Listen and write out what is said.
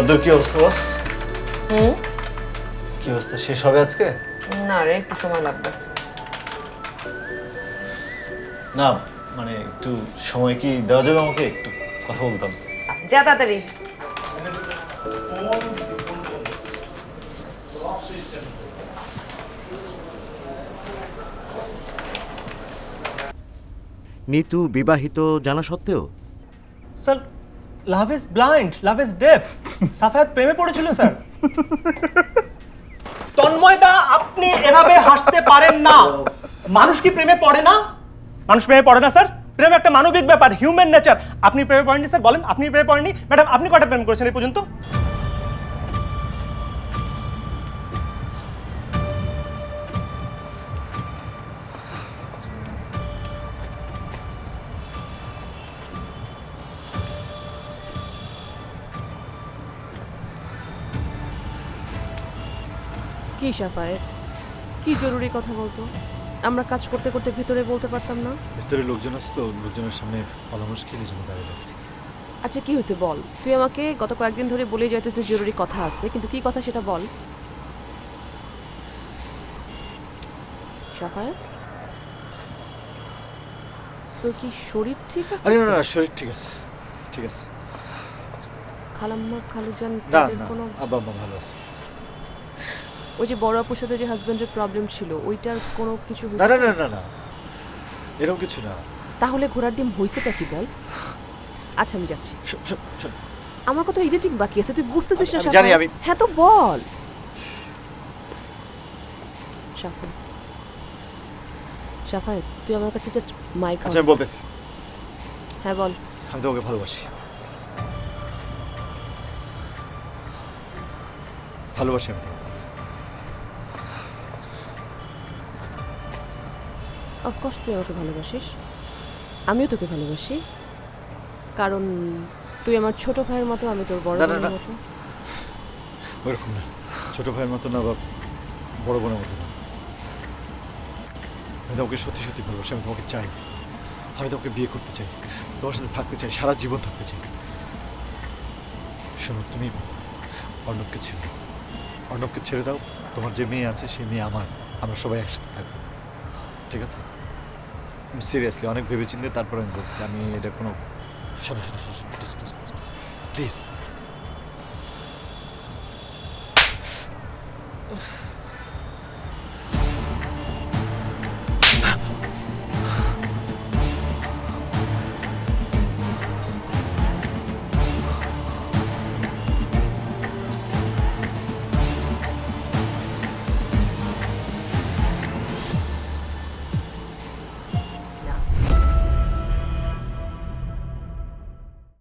কদ্দুর কি অবস্থা বস? হুম কি অবস্থা, শেষ হবে আজকে? না রে, একটু সময় লাগবে। না মানে একটু সময় কি দেওয়া যাবে আমাকে? একটু কথা বলতাম। যা তাড়াতাড়ি। নিতু বিবাহিত জানা সত্ত্বেও sir, love is blind, love is deaf. Safayat প্রেমে পড়েছিল স্যার। তন্ময়দা, আপনি এভাবে হাসতে পারেন না। মানুষ কি প্রেমে পড়ে না? মানুষ প্রেমে পড়ে না স্যার। প্রেম একটা মানবিক ব্যাপার, হিউম্যান নেচার। আপনি প্রেমে পড়েননি স্যার? বলেন আপনি প্রেমে পড়েননি। ম্যাডাম, আপনি কয়টা প্রেম করেছেন এই পর্যন্ত? কি সাফায়েত, কি জরুরি কথা বলতো? আমরা কাজ করতে করতে ভিতরে বলতে পারতাম না? ভেতরে লোকজন আছে তো, লোকজনের সামনে বলা মুশকিল, এই জন্য দাঁড়িয়ে রাখছি। আচ্ছা কি হয়েছে বল। তুই আমাকে গত কয়েকদিন ধরে বলেই যাইতেছিস জরুরি কথা আছে, কিন্তু কি কথা সেটা বল। সাফায়েত, তোর কি শরীর ঠিক আছে? আরে না না, শরীর ঠিক আছে, ঠিক আছে। খালাম্মা খালুজান না তাদের না, কোনো আব্বা আম্মা ভালো আছে। ওই যে বড় আপুর সাথে যে হাজবেন্ডের প্রবলেম ছিল ওইটার কোনো কিছু না হয়েছে? না না না না, এরকম কিছু না। তাহলে ঘোড়ার ডিম হইছেটা কি বল। আচ্ছা আমি যাচ্ছি। শোন, আমার কত এডিটিং বাকি আছে তুই বুঝতেছিস না? আমি জানি, সাফায়েত? হ্যাঁ তো বল। সাফায়েত, সাফায়েত তুই আমার কাছে জাস্ট মাইক। আচ্ছা আমি বলতেছি, হ্যাঁ বল। আমি তোমাকে ভালোবাসি, ভালোবাসি আমি তোমাকে। অফকোর্স তুই আমাকে ভালোবাসিস, আমিও তোকে ভালোবাসি, কারণ তুই আমার ছোট ভাইয়ের মতো, আমি তোর বড় না, না, বোনের না। মতো। ওরকম না, ছোট ভাইয়ের মতো না বা বড় বোনের মতো না। আমি তোমাকে সত্যি সত্যি ভালোবাসি, আমি তোমাকে চাই, আমি তোমাকে বিয়ে করতে চাই, তোমার সাথে থাকতে চাই, সারা জীবন থাকতে চাই। শোনো, তুমি অর্ণবকে ছেড়ে দাও, অর্ণবকে ছেড়ে দাও। তোমার যে মেয়ে আছে সেই মেয়ে আমার, আমরা সবাই একসাথে থাকবো, ঠিক আছে? সিরিয়াসলি অনেক ভেবেচিন্তে তারপরে আমি বলছি, আমি এটা কোনো, শোনো শোনো শোনো, প্লিজ প্লিজ প্লিজ প্লিজ,